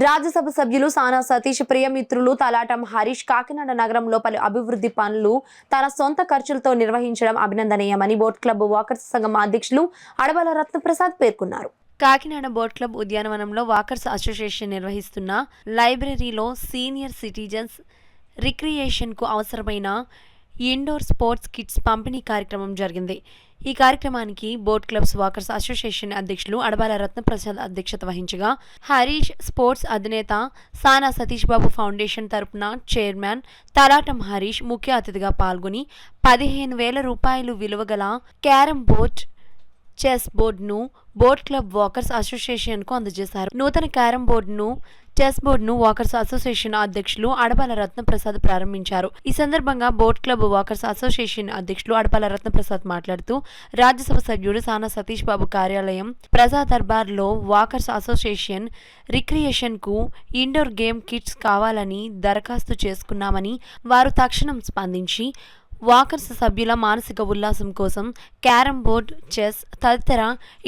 రాజ్యసభ సభ్యులు సానా సతీష్ ప్రియమిత్రులు తలాటం హరీష్ కాకినాడ నగరంలో పలు అభివృద్ధి పనులు తన సొంత ఖర్చులతో నిర్వహించడం అభినందనీయమని బోట్ క్లబ్ వాకర్స్ సంఘం అధ్యక్షులు అడబాల రత్నప్రసాద్ పేర్కొన్నారు. కాకినాడ బోట్ క్లబ్ ఉద్యానవనంలో వాకర్స్ అసోసియేషన్ నిర్వహిస్తున్న లైబ్రరీలో సీనియర్ సిటిజన్స్ రిక్రియేషన్కు అవసరమైన ఇండోర్ స్పోర్ట్స్ కిట్స్ పంపిణీ కార్యక్రమం జరిగింది. ఈ కార్యక్రమానికి బోట్ క్లబ్స్ వాకర్స్ అసోసియేషన్ అధ్యక్షులు అడబాల రత్నప్రసాద్ అధ్యక్షత వహించగా, హరీష్ స్పోర్ట్స్ అధినేత సానా సతీష్ బాబు ఫౌండేషన్ తరపున చైర్మన్ తలాటం హరీష్ ముఖ్య అతిథిగా పాల్గొని 15,000 రూపాయలు విలువగల క్యారం బోర్డ్, చెస్ బోర్డును బోట్ క్లబ్ వాకర్స్ అసోసియేషన్కు అందజేశారు. నూతన క్యారం బోర్డును, చెస్ బోర్డును వాకర్స్ అసోసియేషన్ అధ్యక్షులు అడబాల రత్నప్రసాద్ ప్రారంభించారు. ఈ సందర్భంగా బోట్ క్లబ్ వాకర్స్ అసోసియేషన్ అధ్యక్షులు అడబాల రత్నప్రసాద్ మాట్లాడుతూ, రాజ్యసభ సభ్యుడు సానా సతీష్ బాబు కార్యాలయం ప్రజా దర్బార్లో వాకర్స్ అసోసియేషన్ రిక్రియేషన్కు ఇండోర్ గేమ్ కిట్స్ కావాలని దరఖాస్తు చేసుకున్నామని, వారు తక్షణం స్పందించి వాకర్స్ సభ్యుల మానసిక ఉల్లాసం కోసం క్యారం బోర్డ్, చెస్ తదితర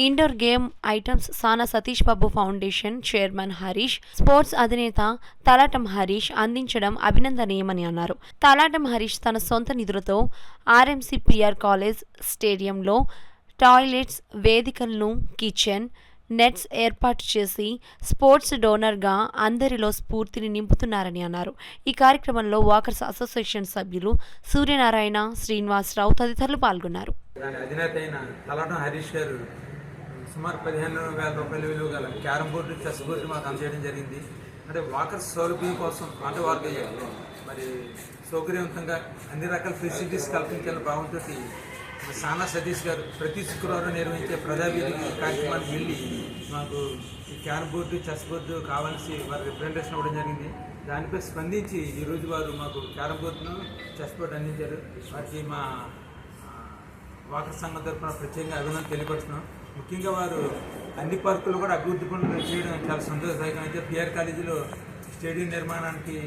ఇండోర్ గేమ్ ఐటమ్స్ సానా Satish Babu foundation chairman Harish, sports అధినేత తలాటం హరీష్ అందించడం అభినందనీయమని అన్నారు. తలాటం హరీష్ తన సొంత నిధులతో RMCPR కాలేజ్ స్టేడియంలో టాయిలెట్స్, వేదికలను, కిచెన్, నెట్స్ ఏర్పాటు చేసి స్పోర్ట్స్ డోనర్గా అందరిలో స్ఫూర్తిని నింపుతున్నారని అన్నారు. ఈ కార్యక్రమంలో వాకర్స్ అసోసియేషన్ సభ్యులు సూర్యనారాయణ, శ్రీనివాసరావు తదితరులు పాల్గొన్నారు. అధినేత అయిన తలాటం హరీష్ గారు సుమారు 15,000 రూపాయల విలువ గల క్యారం బోర్డు, చెస్ బోర్డు మాకు అందజేయడం జరిగింది. అంటే వాకర్స్ సౌలభ్యం కోసం, అంటే వారికి మరి సౌకర్యవంతంగా అన్ని రకాల ఫెసిలిటీస్ కల్పించాలని భావంతో సానా సతీష్ గారు ప్రతి శుక్రవారం నిర్వహించే ప్రజావేది కార్యక్రమానికి వెళ్ళి మాకు ఈ క్యారం బోర్డు, చెస్ బోర్డు కావాల్సి వారి రిప్రజెంటేషన్ ఇవ్వడం జరిగింది. దానిపై స్పందించి ఈరోజు వారు మాకు క్యారం బోర్డును, చెస్ బోర్డు అందించారు. వారికి మా వాకర్ సంఘం తరఫున ప్రత్యేకంగా అభినందన తెలియపరుస్తున్నాం. ముఖ్యంగా వారు అన్ని పార్కులు కూడా అభివృద్ధి పనులు చేయడం చాలా సంతోషదాయకం. అయితే PR కాలేజీలో స్టేడియం నిర్మాణానికి,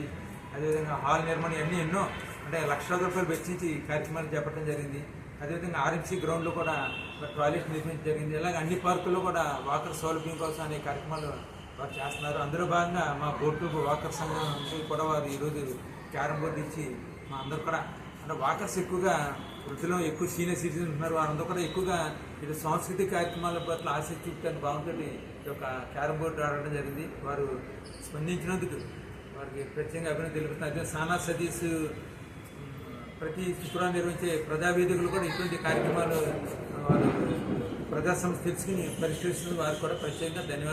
అదేవిధంగా హాల్ నిర్మాణం ఇవన్నీ ఎన్నో అంటే లక్షల రూపాయలు వెచ్చించి కార్యక్రమాలు చేపట్టడం జరిగింది. అదేవిధంగా RMC గ్రౌండ్లో కూడా టాయిలెట్ నిర్మించడం జరిగింది. ఇలాగ అన్ని పార్కుల్లో కూడా వాకర్ సౌలభ్యం కోసం అనే కార్యక్రమాలు వారు చేస్తున్నారు. అందులో భాగంగా మా బోట్ వాకర్ సంఘం కూడా వారు ఈరోజు క్యారం బోర్డు ఇచ్చి మా అందరూ కూడా, అంటే వాకర్స్ ఎక్కువగా వృత్తిలో ఎక్కువ సీనియర్ సిటిజన్స్ ఉన్నారు. వారందరూ కూడా ఎక్కువగా ఇటు సాంస్కృతిక కార్యక్రమాల పట్ల ఆసక్తి చూపుతానికి బాగుంటుంది ఈ యొక్క క్యారం బోర్డు ఆడడం జరిగింది. వారు స్పందించినందుకు వారికి ప్రత్యేకంగా అభినందన తెలుపుతున్నారు. అదే సానా సతీష్ ప్రతి శుక్రవారం నిర్వహించే ప్రజావేదికలు కూడా ఇటువంటి కార్యక్రమాలు వారు ప్రజా సంస్థ తెలుసుకుని పరిష్కరిస్తున్న వారు కూడా ప్రత్యేకంగా ధన్యవాదాలు.